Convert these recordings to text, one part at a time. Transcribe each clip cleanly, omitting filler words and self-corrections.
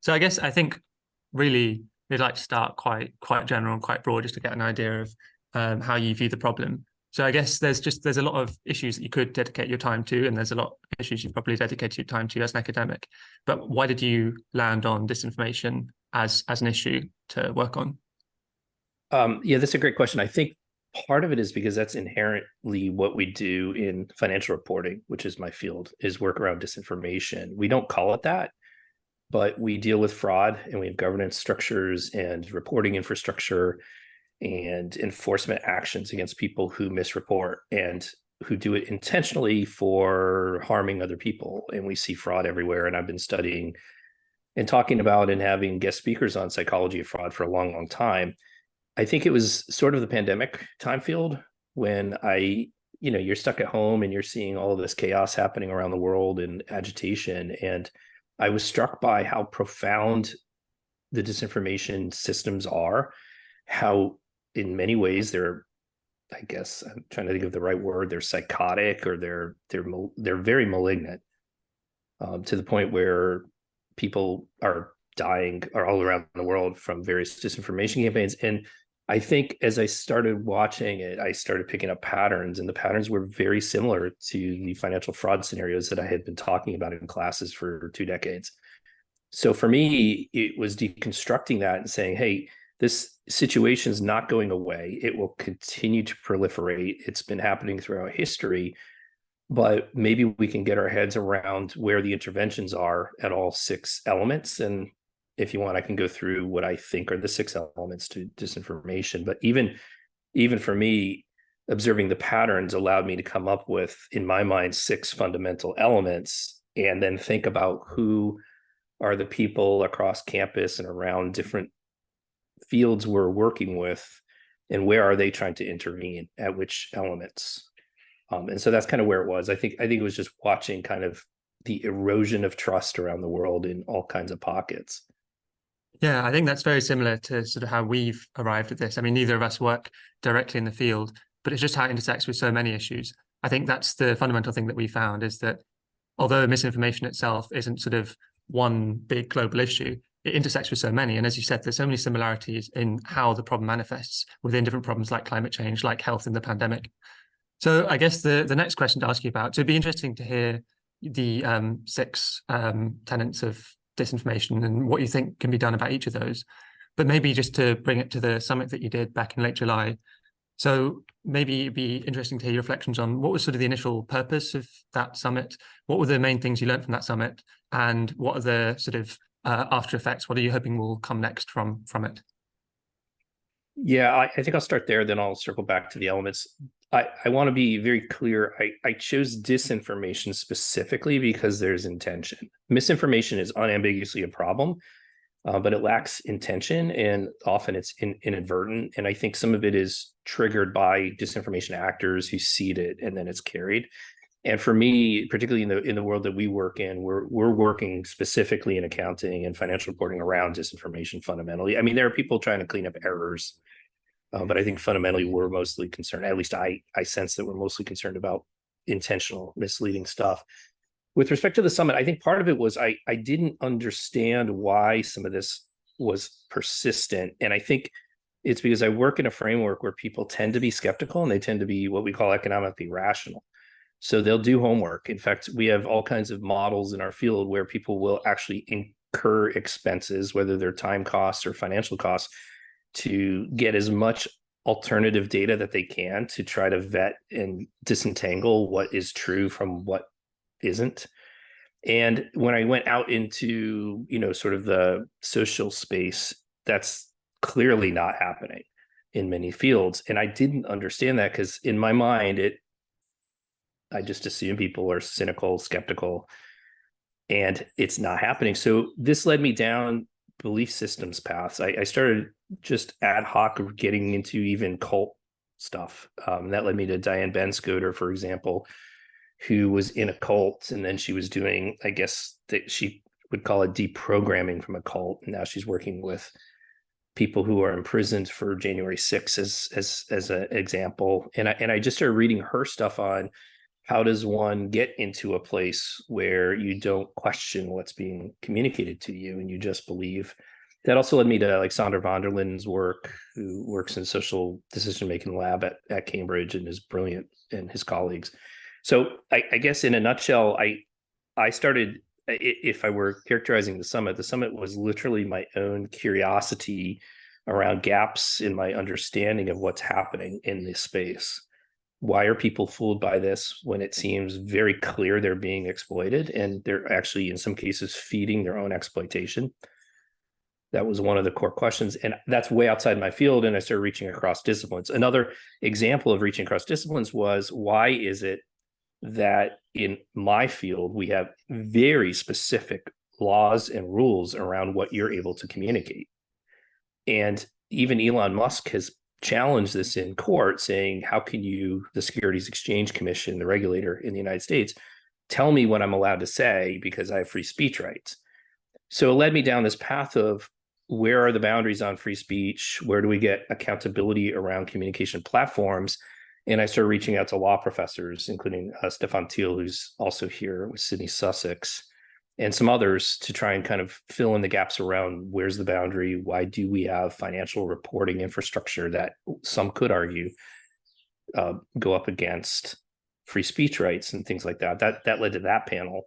So I think really we'd like to start quite general and quite broad just to get an idea of how you view the problem. So I guess there's a lot of issues that you could dedicate your time to, and there's a lot of issues you've probably dedicated your time to as an academic. But why did you land on disinformation as an issue to work on? Yeah, that's a great question. I think part of it is because that's inherently what we do in financial reporting, which is my field, is work around disinformation. We don't call it that, but we deal with fraud and we have governance structures and reporting infrastructure and enforcement actions against people who misreport and who do it intentionally for harming other people. And we see fraud everywhere. And I've been studying and talking about and having guest speakers on psychology of fraud for a long, long time. I think it was sort of the pandemic time field when you're stuck at home and you're seeing all of this chaos happening around the world and agitation. And I was struck by how profound the disinformation systems are, how in many ways they're, I guess I'm trying to think of the right word, they're psychotic or they're very malignant, to the point where people are dying all around the world from various disinformation campaigns. And I think as I started watching it, I started picking up patterns, and the patterns were very similar to the financial fraud scenarios that I had been talking about in classes for 2 decades. So for me, it was deconstructing that and saying, hey, this situation is not going away. It will continue to proliferate. It's been happening throughout history, but maybe we can get our heads around where the interventions are at all 6 elements. And if you want, I can go through what I think are the 6 elements to disinformation. But even for me, observing the patterns allowed me to come up with, in my mind, 6 fundamental elements, and then think about who are the people across campus and around different fields we're working with, and where are they trying to intervene at which elements. And so that's kind of where it was. I think it was just watching kind of the erosion of trust around the world in all kinds of pockets. Yeah, I think that's very similar to sort of how we've arrived at this. I mean, neither of us work directly in the field, but it's just how it intersects with so many issues. I think that's the fundamental thing that we found is that although misinformation itself isn't sort of one big global issue, it intersects with so many. And as you said, there's so many similarities in how the problem manifests within different problems like climate change, like health in the pandemic. So I guess the next question to ask you about, so it'd be interesting to hear the 6 tenets of disinformation and what you think can be done about each of those. But maybe just to bring it to the summit that you did back in late July. So maybe it'd be interesting to hear your reflections on what was sort of the initial purpose of that summit? What were the main things you learned from that summit? And what are the sort of after effects? What are you hoping will come next from it? Yeah, I think I'll start there, then I'll circle back to the elements. I want to be very clear. I chose disinformation specifically because there's intention. Misinformation is unambiguously a problem, but it lacks intention, and often it's inadvertent. And I think some of it is triggered by disinformation actors who seed it, and then it's carried. And for me, particularly in the world that we work in, we're working specifically in accounting and financial reporting around disinformation fundamentally. I mean, there are people trying to clean up errors, but I think fundamentally we're mostly concerned, at least I sense that we're mostly concerned about intentional misleading stuff. With respect to the summit, I think part of it was I didn't understand why some of this was persistent. And I think it's because I work in a framework where people tend to be skeptical and they tend to be what we call economically rational. So they'll do homework. In fact, we have all kinds of models in our field where people will actually incur expenses, whether they're time costs or financial costs, to get as much alternative data that they can to try to vet and disentangle what is true from what isn't. And when I went out into, sort of the social space, that's clearly not happening in many fields. And I didn't understand that because in my mind, I just assume people are cynical, skeptical, and it's not happening. So this led me down belief systems paths. I started just ad hoc getting into even cult stuff. That led me to Diane Benscoter, for example, who was in a cult, and then she was doing, I guess that she would call it deprogramming from a cult. And now she's working with people who are imprisoned for January 6th as an example. And I just started reading her stuff on how does one get into a place where you don't question what's being communicated to you and you just believe? That also led me to like Sander van der Linden's work, who works in social decision making lab at Cambridge and is brilliant, and his colleagues. So I guess in a nutshell, I started, if I were characterizing the summit was literally my own curiosity around gaps in my understanding of what's happening in this space. Why are people fooled by this when it seems very clear they're being exploited, and they're actually in some cases feeding their own exploitation? That was one of the core questions, and that's way outside my field, and I started reaching across disciplines. Another example of reaching across disciplines was, why is it that in my field we have very specific laws and rules around what you're able to communicate? And even Elon Musk has challenged this in court, saying, how can you, the Securities Exchange Commission, the regulator in the United States, tell me what I'm allowed to say because I have free speech rights? So it led me down this path of, where are the boundaries on free speech? Where do we get accountability around communication platforms? And I started reaching out to law professors, including Stefan Thiel, who's also here with Sydney Sussex, and some others, to try and kind of fill in the gaps around, where's the boundary? Why do we have financial reporting infrastructure that some could argue go up against free speech rights and things like that? That led to that panel.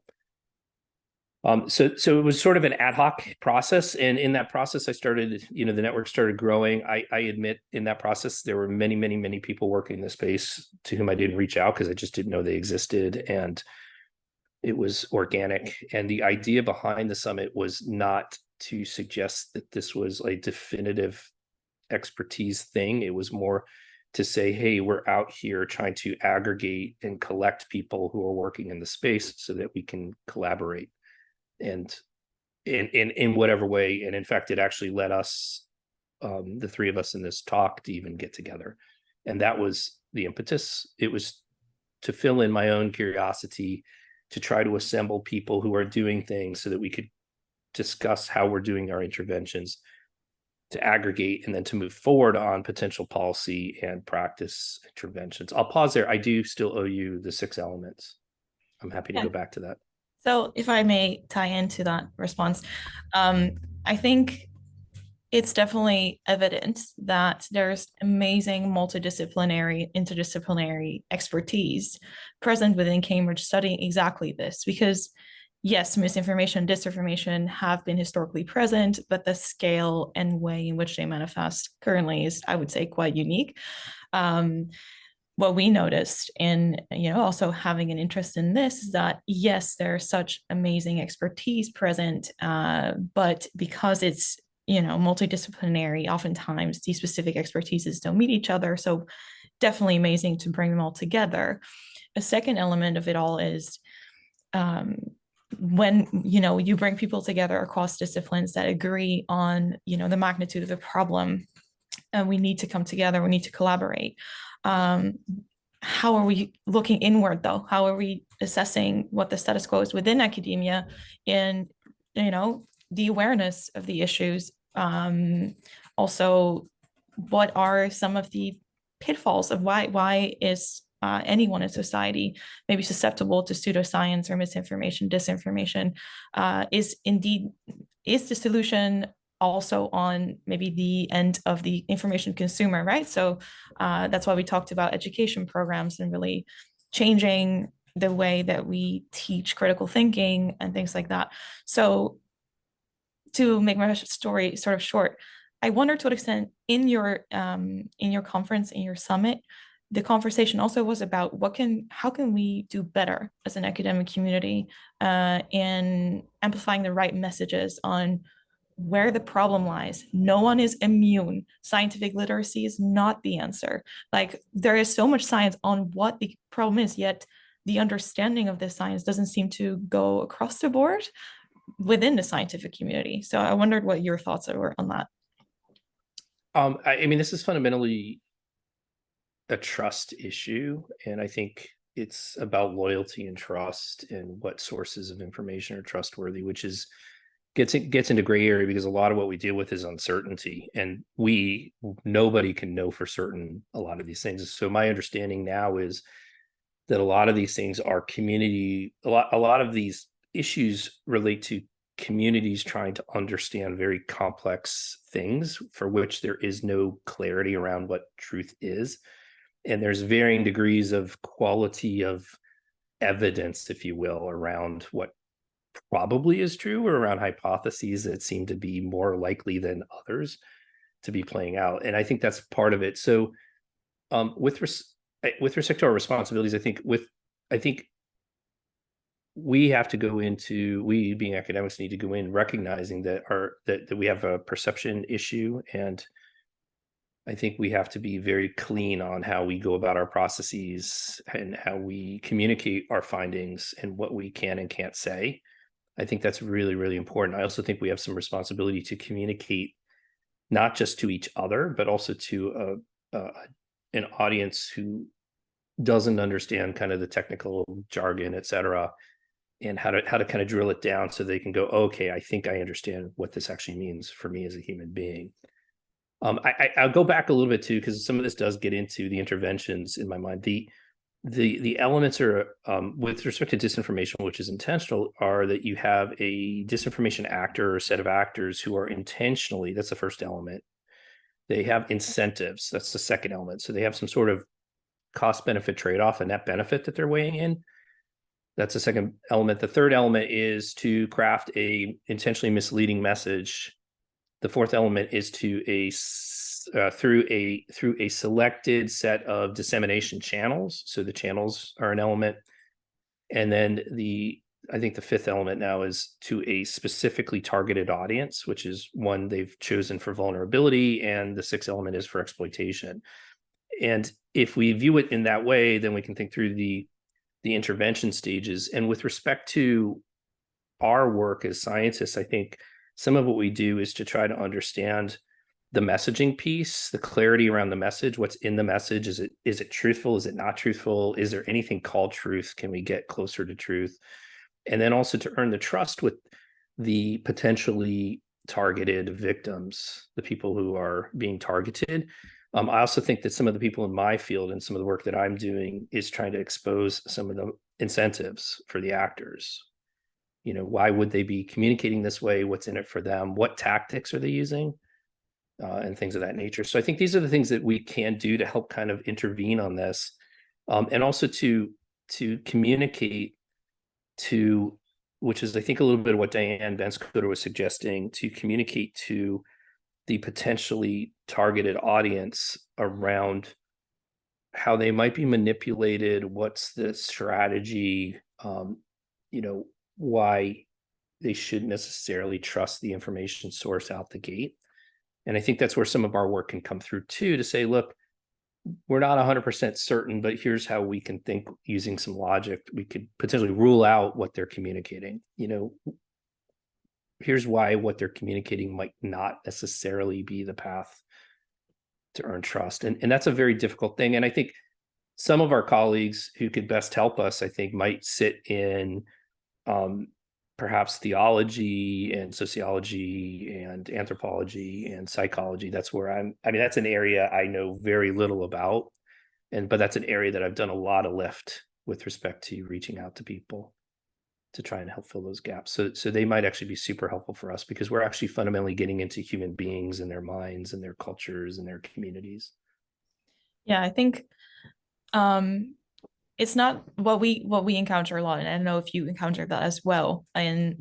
So it was sort of an ad hoc process, and in that process, I started, the network started growing. I admit, in that process, there were many people working in the space to whom I didn't reach out because I just didn't know they existed, and it was organic. And the idea behind the summit was not to suggest that this was a definitive expertise thing. It was more to say, hey, we're out here trying to aggregate and collect people who are working in the space so that we can collaborate. And in whatever way, and in fact, it actually led us, the three of us in this talk, to even get together. And that was the impetus. It was to fill in my own curiosity, to try to assemble people who are doing things so that we could discuss how we're doing our interventions, to aggregate, and then to move forward on potential policy and practice interventions. I'll pause there. I do still owe you the 6 elements. I'm happy to go back to that. So if I may tie into that response, I think it's definitely evident that there's amazing multidisciplinary, interdisciplinary expertise present within Cambridge studying exactly this. Because yes, misinformation, disinformation have been historically present, but the scale and way in which they manifest currently is, I would say, quite unique. What we noticed in, also having an interest in this is that, yes, there's such amazing expertise present, but because it's, multidisciplinary, oftentimes these specific expertises don't meet each other. So definitely amazing to bring them all together. A second element of it all is when, you bring people together across disciplines that agree on, the magnitude of the problem, and we need to come together, we need to collaborate. How are we looking inward, though? How are we assessing what the status quo is within academia, and the awareness of the issues? Also, what are some of the pitfalls of why is anyone in society maybe susceptible to pseudoscience or misinformation, disinformation? Is the solution also on maybe the end of the information consumer, right? So that's why we talked about education programs and really changing the way that we teach critical thinking and things like that. So to make my story sort of short, I wonder to what extent in your conference, in your summit, the conversation also was about how can we do better as an academic community in amplifying the right messages on where the problem lies. No one is immune. Scientific literacy is not the answer. Like, there is so much science on what the problem is, yet the understanding of this science doesn't seem to go across the board within the scientific community. So I wondered what your thoughts were on that. I mean, this is fundamentally a trust issue, and I think it's about loyalty and trust and what sources of information are trustworthy, which is gets into gray area, because a lot of what we deal with is uncertainty, and nobody can know for certain a lot of these things. So my understanding now is that a lot of these things are community, a lot of these issues relate to communities trying to understand very complex things for which there is no clarity around what truth is. And there's varying degrees of quality of evidence, if you will, around what probably is true, or around hypotheses that seem to be more likely than others to be playing out. And I think that's part of it. So with respect to our responsibilities, I think we have to go into, we being academics need to go in recognizing that that we have a perception issue. And I think we have to be very clean on how we go about our processes and how we communicate our findings and what we can and can't say. I think that's really, really important. I also think we have some responsibility to communicate not just to each other, but also to an audience who doesn't understand kind of the technical jargon, et cetera, and how to kind of drill it down so they can go, okay, I think I understand what this actually means for me as a human being. I'll go back a little bit too, because some of this does get into the interventions in my mind. The elements are with respect to disinformation, which is intentional, are that you have a disinformation actor or set of actors who are intentionally, that's the first element. They have incentives, that's the second element. So they have some sort of cost benefit trade-off and net benefit that they're weighing in. That's the second element. The third element is to craft a intentionally misleading message. The fourth element is to through a selected set of dissemination channels. So the channels are an element. And then I think the fifth element now is to a specifically targeted audience, which is one they've chosen for vulnerability. And the sixth element is for exploitation. And if we view it in that way, then we can think through the intervention stages. And with respect to our work as scientists, I think some of what we do is to try to understand the messaging piece, the clarity around the message, what's in the message. Is it truthful? Is it not truthful? Is there anything called truth? Can we get closer to truth? And then also to earn the trust with the potentially targeted victims, the people who are being targeted. I also think that some of the people in my field and some of the work that I'm doing is trying to expose some of the incentives for the actors. You know, why would they be communicating this way? What's in it for them? What tactics are they using? And things of that nature. So I think these are the things that we can do to help kind of intervene on this, and also to communicate to, which is I think a little bit of what Diane Benskoter was suggesting, to communicate to the potentially targeted audience around how they might be manipulated, what's the strategy, you know, why they shouldn't necessarily trust the information source out the gate. And I think that's where some of our work can come through too, to say, look, we're not 100% certain, but here's how we can think using some logic. We could potentially rule out what they're communicating. You know, here's why what they're communicating might not necessarily be the path to earn trust. And that's a very difficult thing. And I think some of our colleagues who could best help us, I think, might sit in perhaps theology and sociology and anthropology and psychology. That's where that's an area I know very little about. But that's an area that I've done a lot of lift with respect to reaching out to people to try and help fill those gaps. So they might actually be super helpful for us, because we're actually fundamentally getting into human beings and their minds and their cultures and their communities. Yeah, I think it's not what we encounter a lot, and I don't know if you encounter that as well, and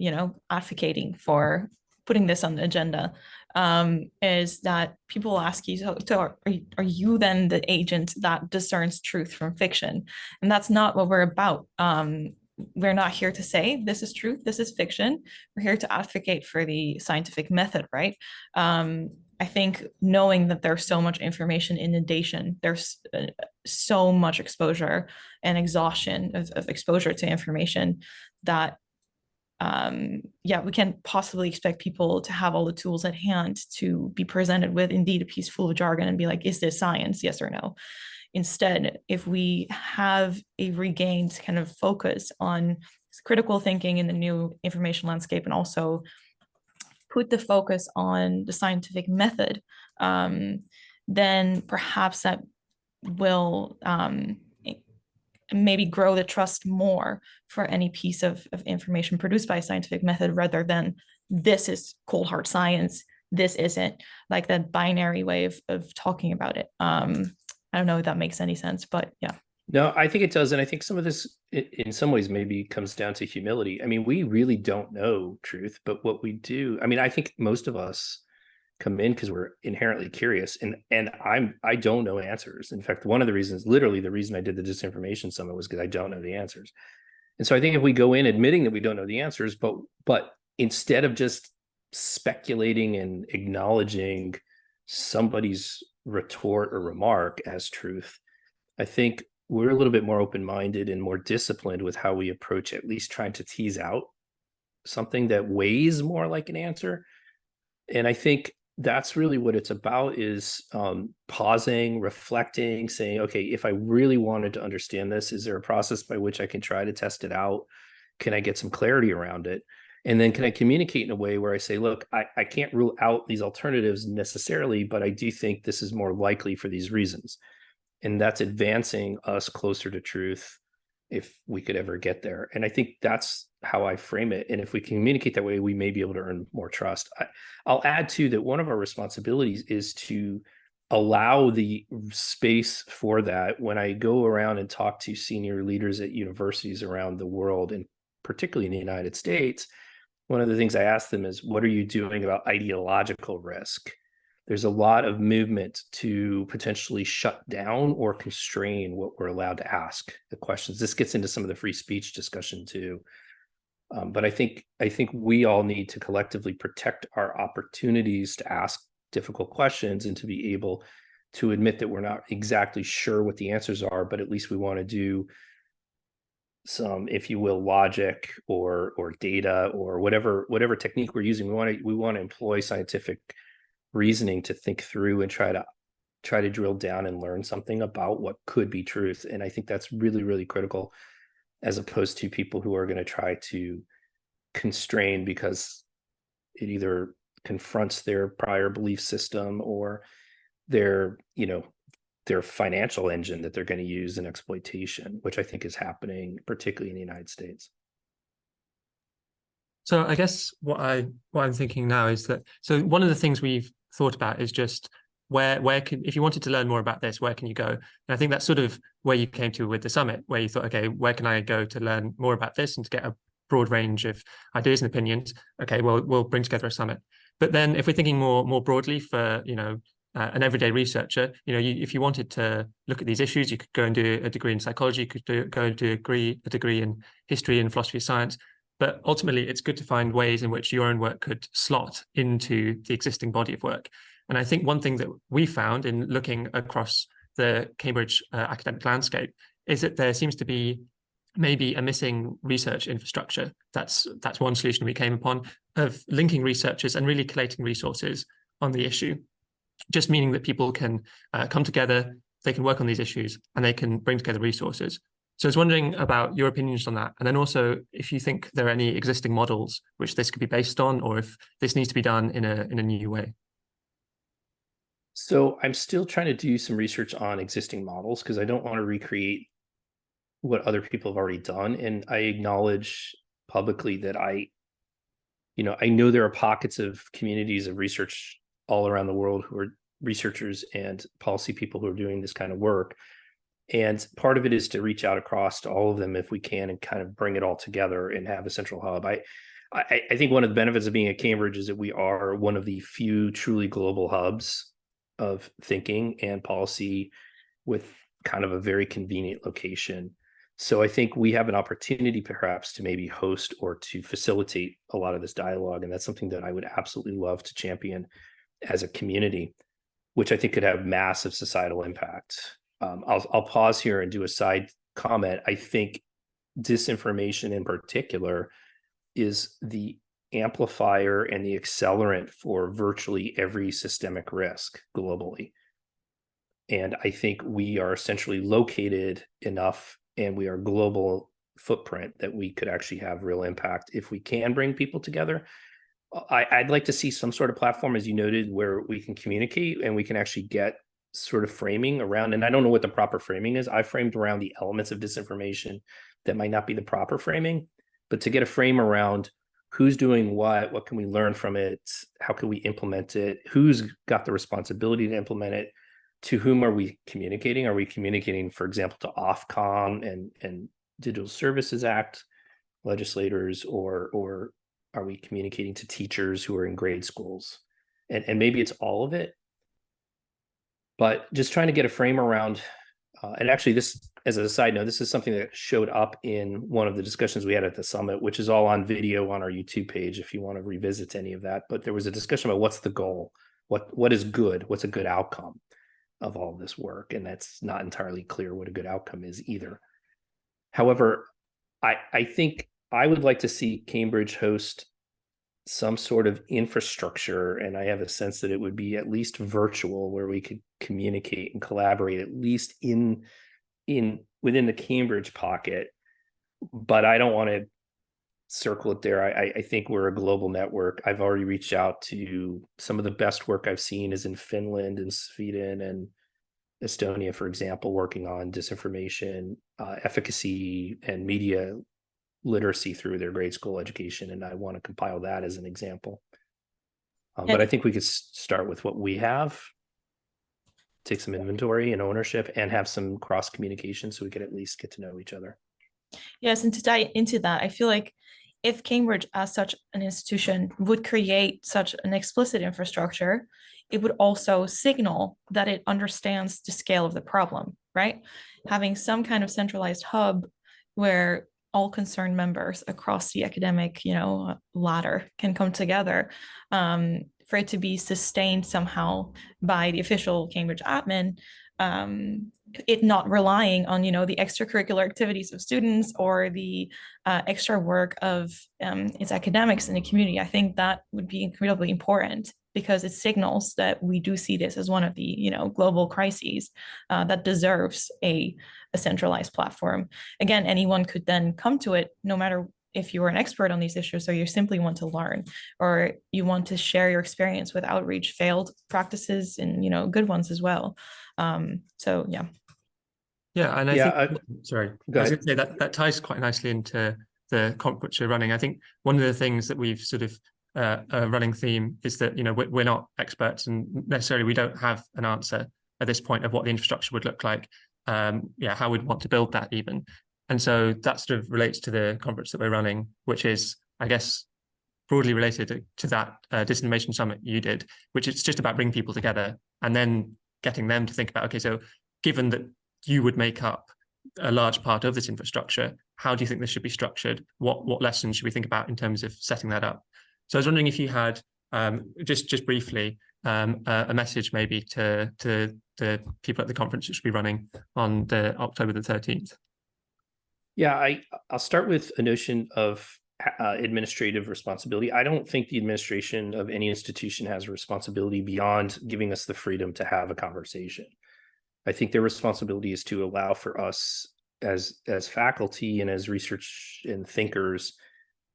advocating for putting this on the agenda, is that people ask you, so are you then the agent that discerns truth from fiction? And that's not what we're about. We're not here to say this is truth, this is fiction. We're here to advocate for the scientific method, right? I think knowing that there's so much information inundation, there's so much exposure and exhaustion of exposure to information that, we can't possibly expect people to have all the tools at hand to be presented with indeed a piece full of jargon and be like, is this science? Yes or no? Instead, if we have a regained kind of focus on critical thinking in the new information landscape, and also put the focus on the scientific method, then perhaps that will maybe grow the trust more for any piece of information produced by a scientific method, rather than this is cold hard science, this isn't, like that binary way of talking about it. I don't know if that makes any sense, but yeah. No, I think it does. And I think some of this, in some ways, maybe comes down to humility. I mean, we really don't know truth, but what we do, I mean, I think most of us come in because we're inherently curious, and I don't know answers. In fact, one of the reasons, literally the reason I did the Disinformation Summit, was because I don't know the answers. And so I think if we go in admitting that we don't know the answers, but instead of just speculating and acknowledging somebody's retort or remark as truth, I think we're a little bit more open-minded and more disciplined with how we approach at least trying to tease out something that weighs more like an answer. And I think that's really what it's about, is pausing, reflecting, saying, okay, if I really wanted to understand this, is there a process by which I can try to test it out? Can I get some clarity around it? And then can I communicate in a way where I say, look, I can't rule out these alternatives necessarily, but I do think this is more likely for these reasons. And that's advancing us closer to truth, if we could ever get there. And I think that's how I frame it. And if we communicate that way, we may be able to earn more trust. I'll add too that one of our responsibilities is to allow the space for that. When I go around and talk to senior leaders at universities around the world, and particularly in the United States, one of the things I ask them is, what are you doing about ideological risk? There's a lot of movement to potentially shut down or constrain what we're allowed to ask the questions. This gets into some of the free speech discussion too. But I think we all need to collectively protect our opportunities to ask difficult questions, and to be able to admit that we're not exactly sure what the answers are, but at least we want to do some, if you will, logic or data or whatever technique we're using. We want to employ scientific reasoning to think through and try to drill down and learn something about what could be truth. And I think that's really, really critical, as opposed to people who are going to try to constrain because it either confronts their prior belief system or their financial engine that they're going to use in exploitation, which I think is happening particularly in the United States. So I guess what I'm thinking now is that, so one of the things we've thought about is just where can, if you wanted to learn more about this, where can you go? And I think that's sort of where you came to with the summit, where you thought, okay, where can I go to learn more about this and to get a broad range of ideas and opinions? Okay, well, we'll bring together a summit. But then if we're thinking more broadly for, an everyday researcher, if you wanted to look at these issues, you could go and do a degree in psychology, you could go and do a degree in history and philosophy of science. But ultimately, it's good to find ways in which your own work could slot into the existing body of work. And I think one thing that we found in looking across the Cambridge academic landscape is that there seems to be maybe a missing research infrastructure. That's one solution we came upon, of linking researchers and really collating resources on the issue. Just meaning that people can come together, they can work on these issues, and they can bring together resources. So I was wondering about your opinions on that. And then also, if you think there are any existing models which this could be based on, or if this needs to be done in a new way. So I'm still trying to do some research on existing models, because I don't want to recreate what other people have already done. And I acknowledge publicly that I know there are pockets of communities of research all around the world who are researchers and policy people who are doing this kind of work. And part of it is to reach out across to all of them if we can, and kind of bring it all together and have a central hub. I think one of the benefits of being at Cambridge is that we are one of the few truly global hubs of thinking and policy, with kind of a very convenient location. So I think we have an opportunity perhaps to maybe host or to facilitate a lot of this dialogue. And that's something that I would absolutely love to champion as a community, which I think could have massive societal impact. I'll pause here and do a side comment. I think disinformation in particular is the amplifier and the accelerant for virtually every systemic risk globally. And I think we are essentially located enough, and we are global footprint, that we could actually have real impact if we can bring people together. I'd like to see some sort of platform, as you noted, where we can communicate and we can actually get sort of framing around, and I don't know what the proper framing is. I framed around the elements of disinformation that might not be the proper framing, but to get a frame around who's doing what can we learn from it, how can we implement it, who's got the responsibility to implement it, to whom are we communicating? Are we communicating, for example, to Ofcom and Digital Services Act legislators, or are we communicating to teachers who are in grade schools? And maybe it's all of it, but just trying to get a frame around. And actually, this, as a side note, this is something that showed up in one of the discussions we had at the summit, which is all on video on our YouTube page if you want to revisit any of that. But there was a discussion about what's the goal, what is good, what's a good outcome of all of this work, and that's not entirely clear what a good outcome is either. However, I think I would like to see Cambridge host some sort of infrastructure, and I have a sense that it would be at least virtual, where we could communicate and collaborate at least within the Cambridge pocket. But I don't want to circle it there. I think we're a global network. I've already reached out to some of the best work I've seen is in Finland and Sweden and Estonia, for example, working on disinformation, efficacy, and media literacy through their grade school education. And I want to compile that as an example. But I think we could start with what we have, take some inventory and ownership, and have some cross communication so we could at least get to know each other. Yes, and to dive into that, I feel like if Cambridge as such an institution would create such an explicit infrastructure, it would also signal that it understands the scale of the problem, right? Having some kind of centralized hub where all concerned members across the academic, ladder can come together, for it to be sustained somehow by the official Cambridge admin, it not relying on, the extracurricular activities of students or the extra work of its academics in the community. I think that would be incredibly important, because it signals that we do see this as one of the, global crises that deserves a centralized platform. Again, anyone could then come to it, no matter if you are an expert on these issues or you simply want to learn, or you want to share your experience with outreach, failed practices, and good ones as well. So yeah. Yeah, and I think, sorry, Go I was ahead. going to say that ties quite nicely into the conference you're running. I think one of the things that we've sort of a running theme is that we're not experts, and necessarily we don't have an answer at this point of what the infrastructure would look like. How we'd want to build that even. And so that sort of relates to the conference that we're running, which is, I guess, broadly related to that Disinformation Summit you did, which is just about bringing people together and then getting them to think about, okay, so given that you would make up a large part of this infrastructure, how do you think this should be structured? What lessons should we think about in terms of setting that up? So I was wondering if you had, just briefly, a message maybe to the people at the conference which will be running on the October the 13th. Yeah, I'll start with a notion of administrative responsibility. I don't think the administration of any institution has a responsibility beyond giving us the freedom to have a conversation. I think their responsibility is to allow for us as faculty and as research and thinkers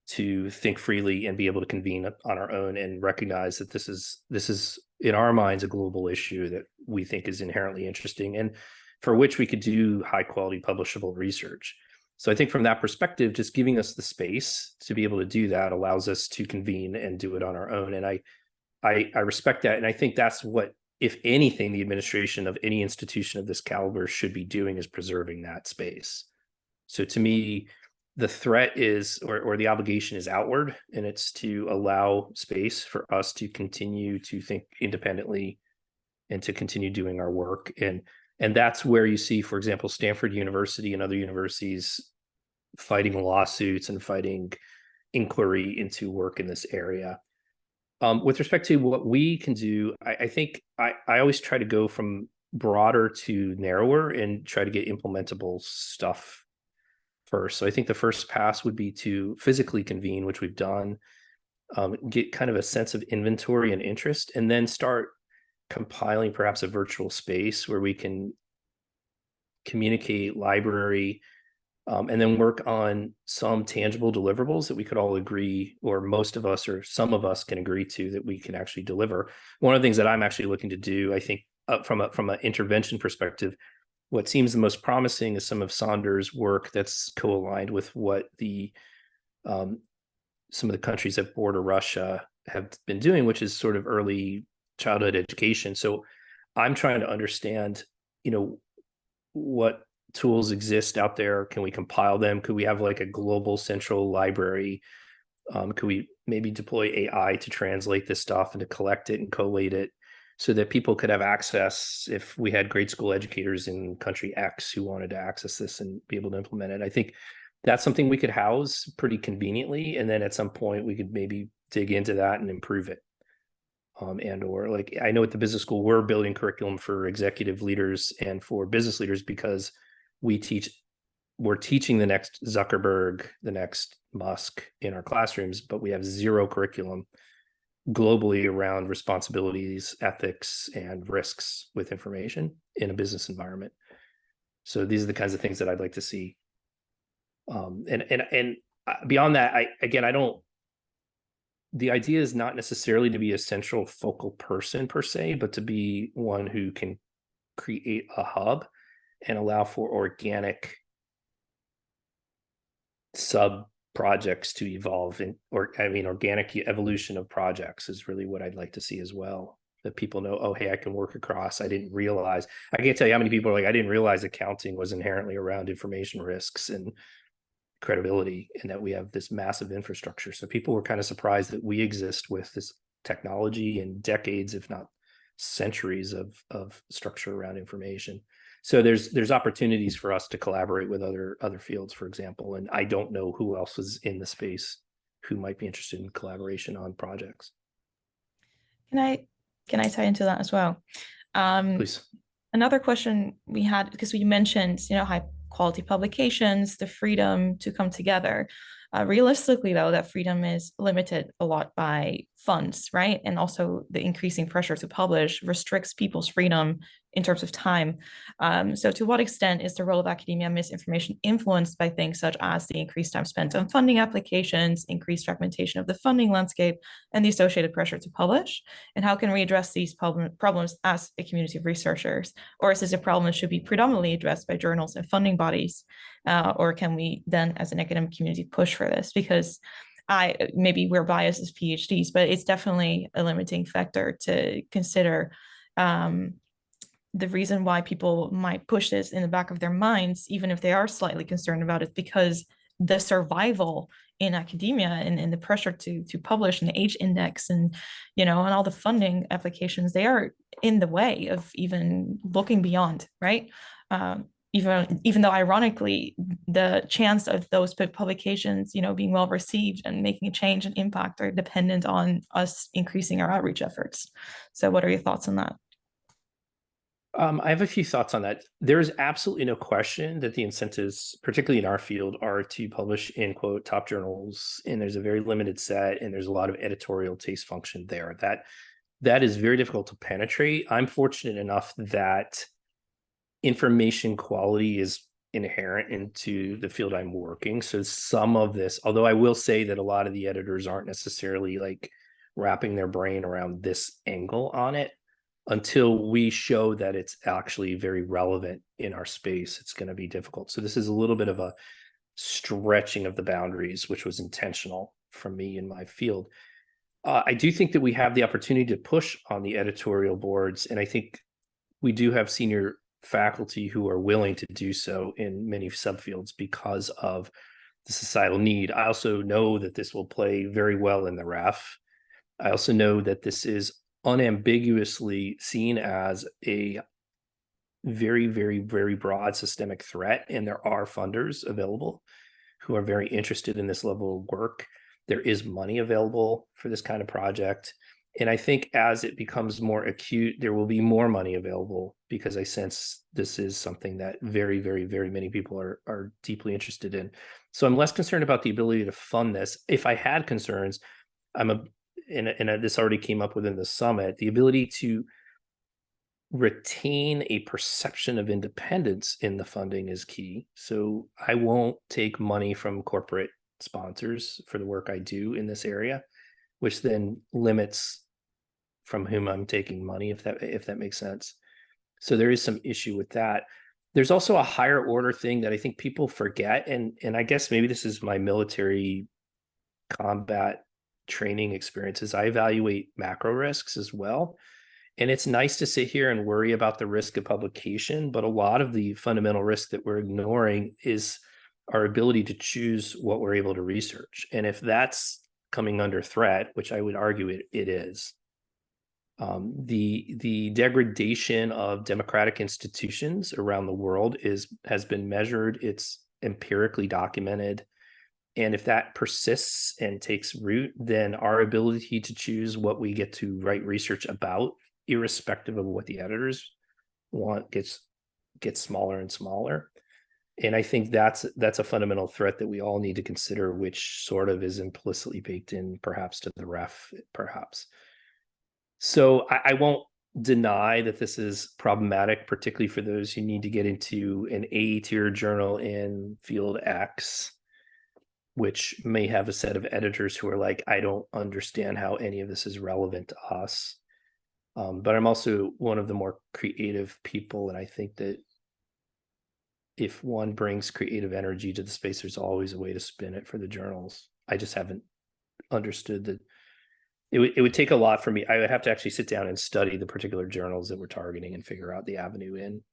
to think freely and be able to convene on our own and recognize that this is in our minds a global issue that we think is inherently interesting and for which we could do high quality publishable research. So I think from that perspective, just giving us the space to be able to do that allows us to convene and do it on our own. And I respect that. And I think that's what, if anything, the administration of any institution of this caliber should be doing, is preserving that space. So to me, the threat is, or the obligation is outward, and it's to allow space for us to continue to think independently and to continue doing our work. And that's where you see, for example, Stanford University and other universities fighting lawsuits and fighting inquiry into work in this area. With respect to what we can do, I think I always try to go from broader to narrower and try to get implementable stuff first. So I think the first pass would be to physically convene, which we've done, get kind of a sense of inventory and interest, and then start compiling perhaps a virtual space where we can communicate, library, and then work on some tangible deliverables that we could all agree, or most of us or some of us can agree to, that we can actually deliver. One of the things that I'm actually looking to do, I think from an intervention perspective, what seems the most promising is some of Saunders' work that's co-aligned with what some of the countries that border Russia have been doing, which is sort of early childhood education. So I'm trying to understand, what tools exist out there. Can we compile them? Could we have like a global central library? Could we maybe deploy AI to translate this stuff and to collect it and collate it so that people could have access if we had grade school educators in country X who wanted to access this and be able to implement it? I think that's something we could house pretty conveniently. And then at some point we could maybe dig into that and improve it. And or like, I know at the business school, we're building curriculum for executive leaders and for business leaders because we're teaching the next Zuckerberg, the next Musk in our classrooms, but we have zero curriculum globally around responsibilities, ethics, and risks with information in a business environment. So these are the kinds of things that I'd like to see. And beyond that, the idea is not necessarily to be a central focal person per se, but to be one who can create a hub and allow for organic sub projects to evolve organic evolution of projects is really what I'd like to see as well. That people know, oh, hey, I can work across. I can't tell you how many people are like, I didn't realize accounting was inherently around information risks and credibility, and that we have this massive infrastructure. So people were kind of surprised that we exist with this technology and decades, if not centuries of structure around information. So there's opportunities for us to collaborate with other fields, for example, and I don't know who else is in the space who might be interested in collaboration on projects. Can I tie into that as well? Please. Another question we had, because we mentioned, high quality publications, the freedom to come together. Realistically, though, that freedom is limited a lot by funds, right? And also the increasing pressure to publish restricts people's freedom in terms of time. So to what extent is the role of academia misinformation influenced by things such as the increased time spent on funding applications, increased fragmentation of the funding landscape, and the associated pressure to publish? And how can we address these problems as a community of researchers? Or is this a problem that should be predominantly addressed by journals and funding bodies? Or can we then, as an academic community, push for this? Because maybe we're biased as PhDs, but it's definitely a limiting factor to consider. The reason why people might push this in the back of their minds, even if they are slightly concerned about it, because the survival in academia and the pressure to publish and the H index and all the funding applications, they are in the way of even looking beyond, right? Even though ironically, the chance of those publications, being well received and making a change and impact are dependent on us increasing our outreach efforts. So what are your thoughts on that? I have a few thoughts on that. There's absolutely no question that the incentives, particularly in our field, are to publish in quote top journals, and there's a very limited set, and there's a lot of editorial taste function there. That is very difficult to penetrate. I'm fortunate enough that information quality is inherent into the field I'm working. So some of this, although I will say that a lot of the editors aren't necessarily like wrapping their brain around this angle on it, until we show that it's actually very relevant in our space, it's going to be difficult. So this is a little bit of a stretching of the boundaries, which was intentional from me in my field. I do think that we have the opportunity to push on the editorial boards, and I think we do have senior faculty who are willing to do so in many subfields because of the societal need. I also know that this will play very well in the ref. I also know that this is unambiguously seen as a very, very, very broad systemic threat, and there are funders available who are very interested in this level of work. There is money available for this kind of project, and I think as it becomes more acute, there will be more money available, because I sense this is something that very, very, very many people are deeply interested in. So I'm less concerned about the ability to fund this. If I had concerns, this already came up within the summit, the ability to retain a perception of independence in the funding is key. So I won't take money from corporate sponsors for the work I do in this area, which then limits from whom I'm taking money, if that makes sense. So there is some issue with that. There's also a higher order thing that I think people forget, and I guess maybe this is my military combat training experiences. I evaluate macro risks as well. And it's nice to sit here and worry about the risk of publication, but a lot of the fundamental risk that we're ignoring is our ability to choose what we're able to research. And if that's coming under threat, which I would argue it is, the degradation of democratic institutions around the world has been measured. It's empirically documented. And if that persists and takes root, then our ability to choose what we get to write research about, irrespective of what the editors want, gets smaller and smaller. And I think that's a fundamental threat that we all need to consider, which sort of is implicitly baked in perhaps to the ref, perhaps. So I won't deny that this is problematic, particularly for those who need to get into an A-tier journal in field X, which may have a set of editors who are like, I don't understand how any of this is relevant to us. But I'm also one of the more creative people, and I think that if one brings creative energy to the space, there's always a way to spin it for the journals. I just haven't understood that. It would take a lot for me. I would have to actually sit down and study the particular journals that we're targeting and figure out the avenue in.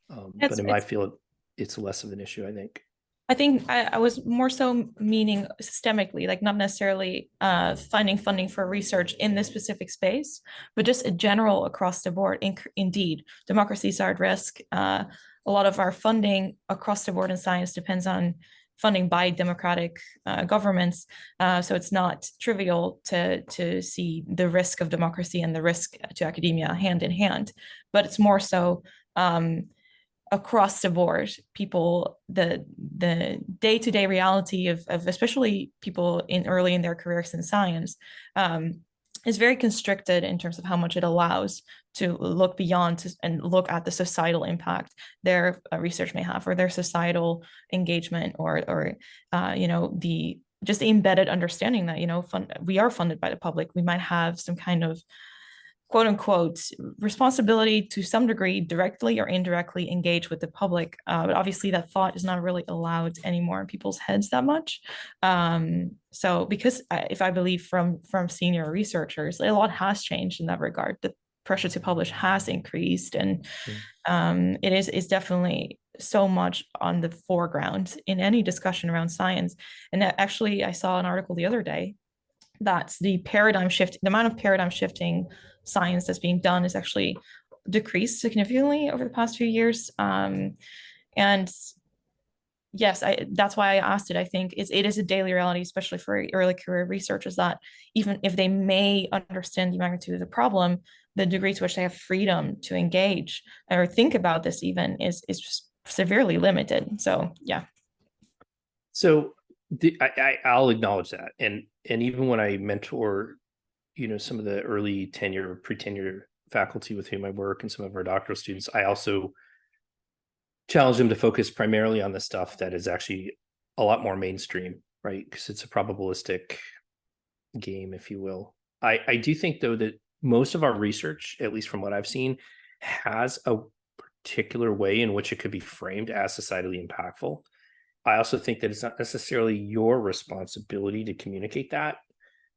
But in my field, it's less of an issue, I think. I think I was more so meaning systemically, like not necessarily finding funding for research in this specific space, but just a general across the board. Indeed, democracies are at risk. A lot of our funding across the board in science depends on funding by democratic governments. So it's not trivial to see the risk of democracy and the risk to academia hand in hand, but it's more so across the board. People, the day-to-day reality of especially people early in their careers in science is very constricted in terms of how much it allows to look beyond and look at the societal impact their research may have, or their societal engagement, or the just the embedded understanding that we are funded by the public. We might have some kind of quote unquote responsibility to some degree, directly or indirectly engage with the public. But obviously that thought is not really allowed anymore in people's heads that much. So because if I believe from senior researchers, a lot has changed in that regard. The pressure to publish has increased, and it is definitely so much on the foreground in any discussion around science. And actually, I saw an article the other day that the amount of paradigm shifting science that's being done is actually decreased significantly over the past few years. And yes, that's why I asked it. I think it is a daily reality, especially for early career researchers, that even if they may understand the magnitude of the problem, the degree to which they have freedom to engage or think about this even is just severely limited. So yeah. So I'll acknowledge that, and even when I mentor, some of the early tenure, pre-tenure faculty with whom I work and some of our doctoral students, I also challenge them to focus primarily on the stuff that is actually a lot more mainstream, right? Because it's a probabilistic game, if you will. I do think, though, that most of our research, at least from what I've seen, has a particular way in which it could be framed as societally impactful. I also think that it's not necessarily your responsibility to communicate that.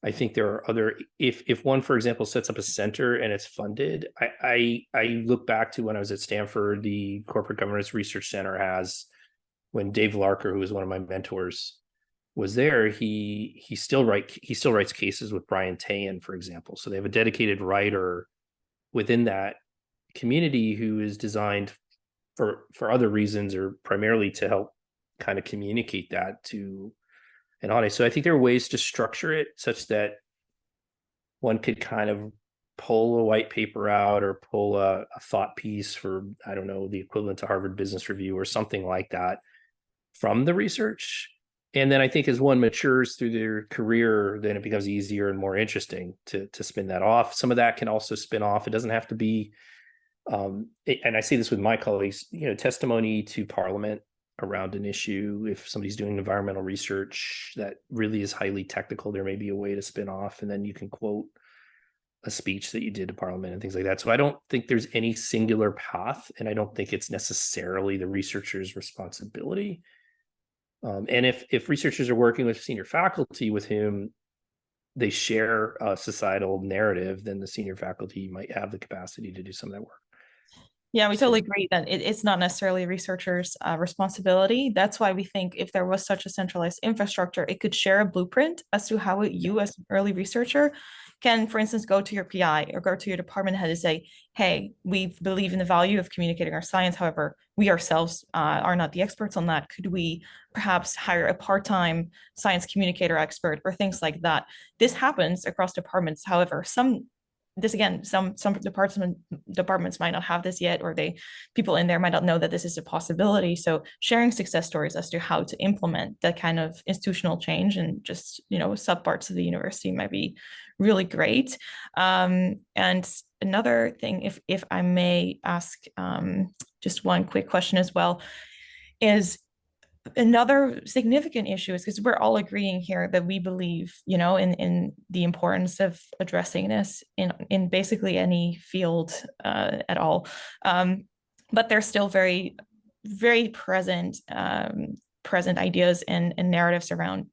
I think there are other, if one, for example, sets up a center and it's funded, I look back to when I was at Stanford, the Corporate Governance Research Center has, when Dave Larker, who was one of my mentors, was there, he still writes cases with Brian Tayan, for example. So they have a dedicated writer within that community who is designed for other reasons, or primarily to help kind of communicate that to an audience. So I think there are ways to structure it such that one could kind of pull a white paper out, or pull a thought piece for, I don't know, the equivalent to Harvard Business Review or something like that from the research. And then I think as one matures through their career, then it becomes easier and more interesting to spin that off. Some of that can also spin off. It doesn't have to be, and I see this with my colleagues, testimony to Parliament around an issue. If somebody's doing environmental research that really is highly technical, there may be a way to spin off, and then you can quote a speech that you did to Parliament and things like that. So I don't think there's any singular path, and I don't think it's necessarily the researcher's responsibility. And if researchers are working with senior faculty with whom they share a societal narrative, then the senior faculty might have the capacity to do some of that work. Yeah, we totally agree that it's not necessarily a researcher's responsibility. That's why we think if there was such a centralized infrastructure, it could share a blueprint as to how you as an early researcher can, for instance, go to your PI or go to your department head and say, hey, we believe in the value of communicating our science. However, we ourselves are not the experts on that. Could we perhaps hire a part-time science communicator expert or things like that? This happens across departments. However, some departments might not have this yet, or people in there might not know that this is a possibility. So sharing success stories as to how to implement that kind of institutional change and just, subparts of the university might be really great. And another thing, if I may ask just one quick question as well, is another significant issue is because we're all agreeing here that we believe, in the importance of addressing this in basically any field at all. But there's still very, very present ideas and narratives around,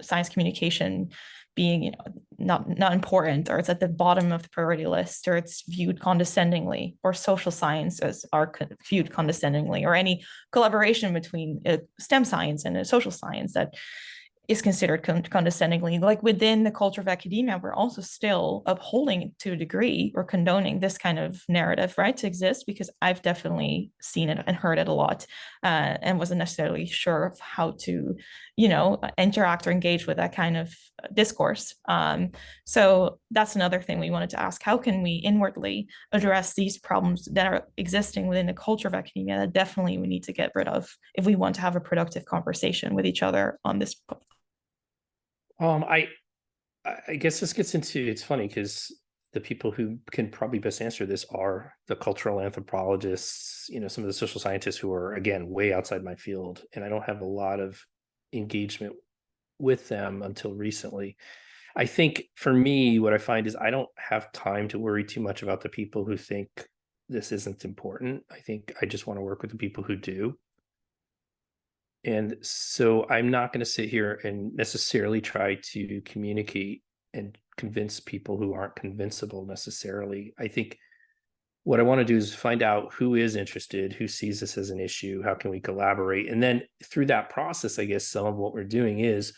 science communication being, not important, or it's at the bottom of the priority list, or it's viewed condescendingly, or social sciences are viewed condescendingly, or any collaboration between STEM science and a social science that is considered condescendingly. Like within the culture of academia, we're also still upholding to a degree or condoning this kind of narrative, right, to exist, because I've definitely seen it and heard it a lot, and wasn't necessarily sure of how to, interact or engage with that kind of discourse. So that's another thing we wanted to ask. How can we inwardly address these problems that are existing within the culture of academia that definitely we need to get rid of if we want to have a productive conversation with each other on this? I guess this gets into, it's funny because the people who can probably best answer this are the cultural anthropologists, some of the social scientists who are, again, way outside my field. And I don't have a lot of engagement with them until recently. I think for me, what I find is I don't have time to worry too much about the people who think this isn't important. I think I just want to work with the people who do. And so I'm not going to sit here and necessarily try to communicate and convince people who aren't convincible necessarily. I think what I want to do is find out who is interested, who sees this as an issue, how can we collaborate? And then through that process, I guess some of what we're doing is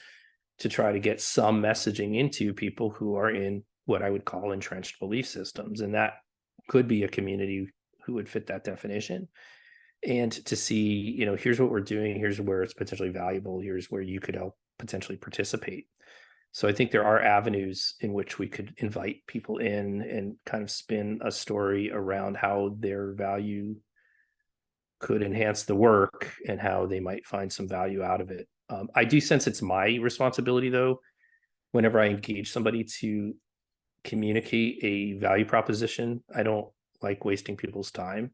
to try to get some messaging into people who are in what I would call entrenched belief systems. And that could be a community who would fit that definition. And to see, here's what we're doing, here's where it's potentially valuable, here's where you could help potentially participate. So I think there are avenues in which we could invite people in and kind of spin a story around how their value could enhance the work and how they might find some value out of it. I do sense it's my responsibility, though, whenever I engage somebody, to communicate a value proposition. I don't like wasting people's time.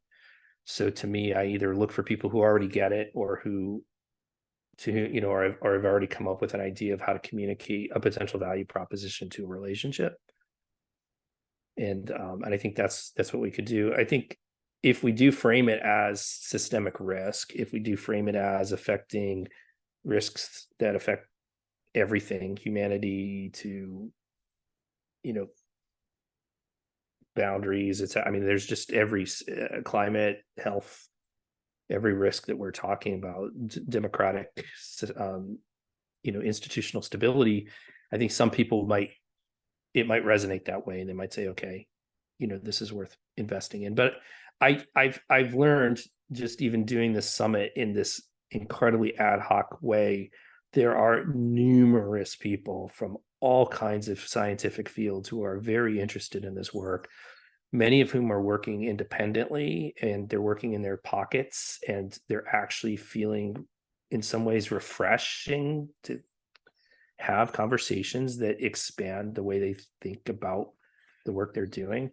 So to me, I either look for people who already get it, or or have already come up with an idea of how to communicate a potential value proposition to a relationship. And I think that's what we could do. I think if we do frame it as systemic risk, if we do frame it as affecting risks that affect everything, humanity to, boundaries, there's just every climate, health, every risk that we're talking about, democratic, institutional stability. I think some people it might resonate that way, and they might say, okay, this is worth investing in. But I've learned, just even doing this summit in this incredibly ad hoc way, there are numerous people from all kinds of scientific fields who are very interested in this work, many of whom are working independently, and they're working in their pockets, and they're actually feeling in some ways refreshing to have conversations that expand the way they think about the work they're doing.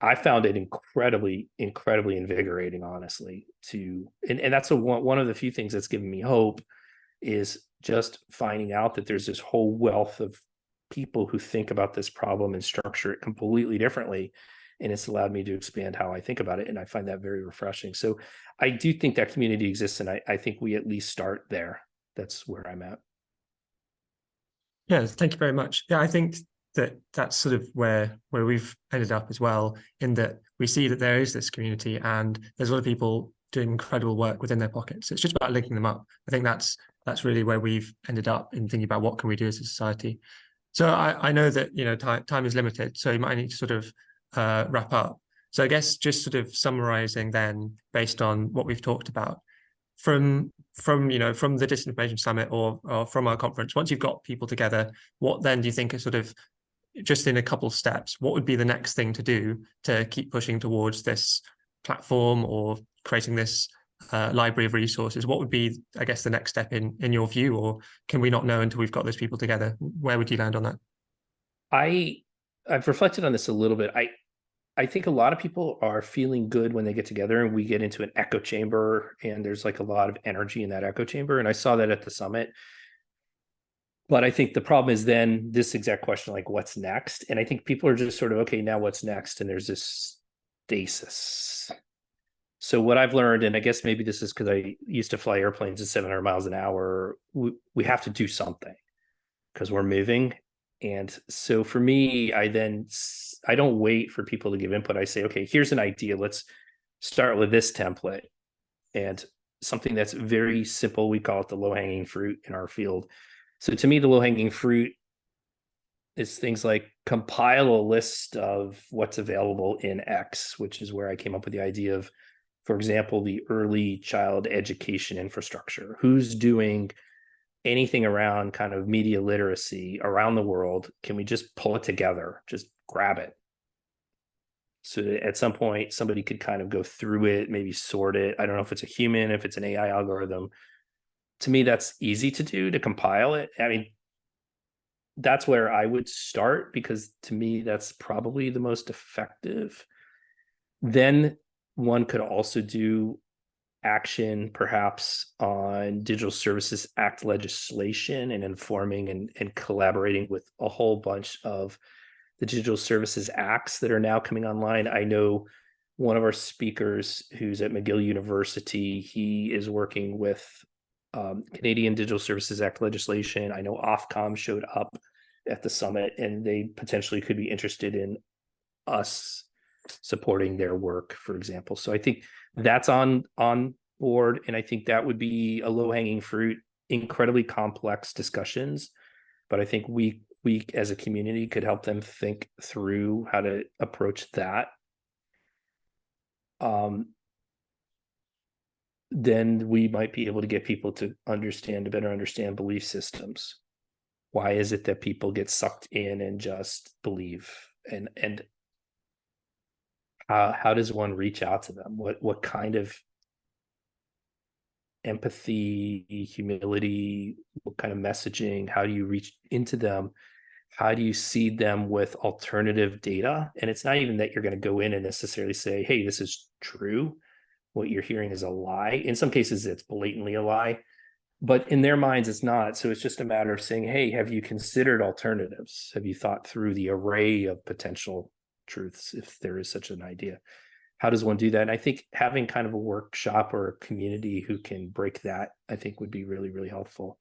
I found it incredibly, incredibly invigorating, honestly, and that's one of the few things that's given me hope, is just finding out that there's this whole wealth of people who think about this problem and structure it completely differently. And it's allowed me to expand how I think about it. And I find that very refreshing. So I do think that community exists. And I think we at least start there. That's where I'm at. Yeah, thank you very much. Yeah, I think that that's sort of where we've ended up as well, in that we see that there is this community and there's a lot of people doing incredible work within their pockets. It's just about linking them up. I think that's really where we've ended up in thinking about what can we do as a society. So I know that, you know, time is limited, so you might need to sort of wrap up. So I guess just sort of summarizing then, based on what we've talked about, from the Disinformation Summit or from our conference, once you've got people together, what then do you think are sort of, just in a couple of steps, what would be the next thing to do to keep pushing towards this platform or creating this library of resources? What would be, I guess, the next step in your view, or can we not know until we've got those people together? Where would you land on that? I've reflected on this a little bit. I think a lot of people are feeling good when they get together and we get into an echo chamber and there's like a lot of energy in that echo chamber. And I saw that at the summit. But I think the problem is then this exact question, like what's next? And I think people are just sort of, okay, now what's next? And there's this stasis. So what I've learned, and I guess maybe this is because I used to fly airplanes at 700 miles an hour, we have to do something because we're moving. And so for me, I don't wait for people to give input. I say, okay, here's an idea. Let's start with this template and something that's very simple. We call it the low-hanging fruit in our field. So to me, the low-hanging fruit is things like compile a list of what's available in X, which is where I came up with the idea of, for example, the early child education infrastructure. Who's doing anything around kind of media literacy around the world? Can we just pull it together? Just grab it. So at some point, somebody could kind of go through it, maybe sort it. I don't know if it's a human, if it's an AI algorithm. To me, that's easy to do, to compile it. I mean, that's where I would start, because to me, that's probably the most effective. Then one could also do action perhaps on Digital Services Act legislation and informing and collaborating with a whole bunch of the Digital Services Acts that are now coming online. I know one of our speakers who's at McGill University, he is working with Canadian Digital Services Act legislation. I know Ofcom showed up at the summit and they potentially could be interested in us supporting their work, for example. So I think that's on board. And I think that would be a low-hanging fruit, incredibly complex discussions. But I think we as a community could help them think through how to approach that. Then we might be able to get people to better understand belief systems. Why is it that people get sucked in and just believe? And how does one reach out to them? What kind of empathy, humility, what kind of messaging? How do you reach into them? How do you seed them with alternative data? And it's not even that you're going to go in and necessarily say, hey, this is true. What you're hearing is a lie. In some cases, it's blatantly a lie, but in their minds, it's not. So it's just a matter of saying, hey, have you considered alternatives? Have you thought through the array of potential truths, if there is such an idea? How does one do that? And I think having kind of a workshop or a community who can break that, I think would be really, really helpful.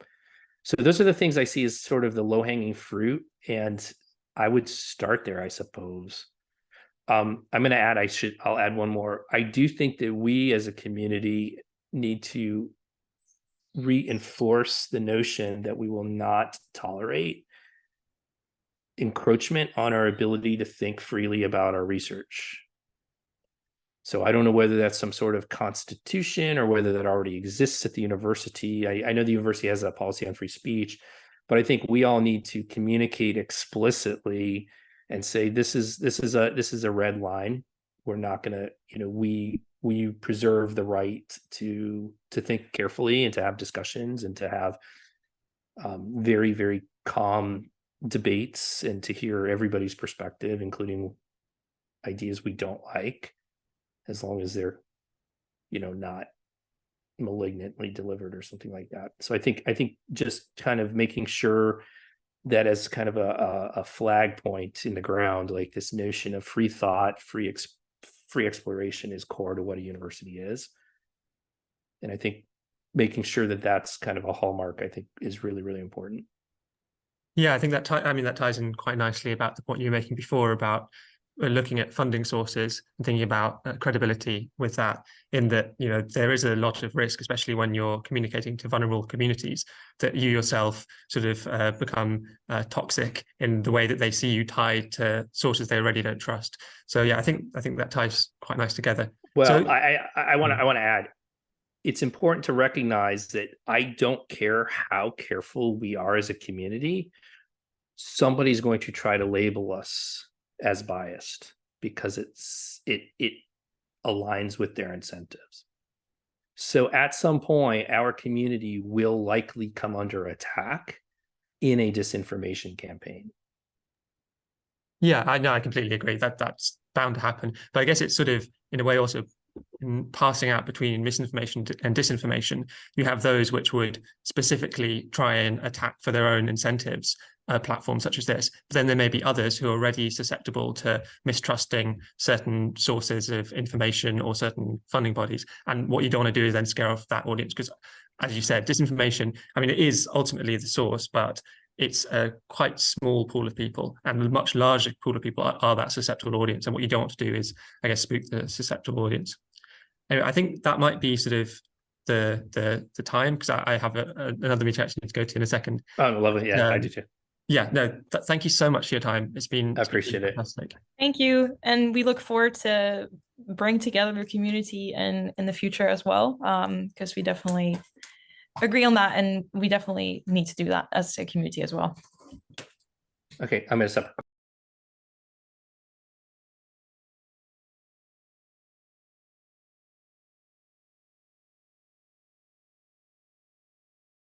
So those are the things I see as sort of the low-hanging fruit. And I would start there, I suppose. I'm going to add, I'll add one more. I do think that we as a community need to reinforce the notion that we will not tolerate encroachment on our ability to think freely about our research. So I don't know whether that's some sort of constitution or whether that already exists at the university. I know the university has a policy on free speech, but I think we all need to communicate explicitly and say this is a red line. We're not going to, we preserve the right to think carefully and to have discussions and to have very, very calm debates and to hear everybody's perspective, including ideas we don't like, as long as they're, not malignantly delivered or something like that. So I think just kind of making sure that as kind of a flag point in the ground, like this notion of free thought, free exploration is core to what a university is. And I think making sure that that's kind of a hallmark, I think, is really, really important. Yeah, I think that that ties in quite nicely about the point you were making before about looking at funding sources and thinking about credibility with that, in that, you know, there is a lot of risk, especially when you're communicating to vulnerable communities, that you yourself sort of become toxic in the way that they see you tied to sources they already don't trust. So yeah, I think that ties quite nice together. Well, So I want to add, it's important to recognize that I don't care how careful we are as a community, somebody's going to try to label us as biased because it aligns with their incentives. So at some point, our community will likely come under attack in a disinformation campaign. yeah, I know, I completely agree that that's bound to happen. But I guess it's sort of, in a way, also in passing out between misinformation and disinformation. You have those which would specifically try and attack for their own incentives platforms such as this. But then there may be others who are already susceptible to mistrusting certain sources of information or certain funding bodies. And what you don't want to do is then scare off that audience, because, as you said, disinformation, I mean, it is ultimately the source, but it's a quite small pool of people, and a much larger pool of people are that susceptible audience. And what you don't want to do is, I guess, spook the susceptible audience. Anyway, I think that might be sort of the time, because I have another meeting I actually need to go to in a second. Oh, lovely. Yeah, I do too. Yeah, no, thank you so much for your time. It's been appreciate it. Fantastic. Thank you. And we look forward to bring together the community in the future as well, because we definitely agree on that, and we definitely need to do that as a community as well. Okay, I'm going to stop.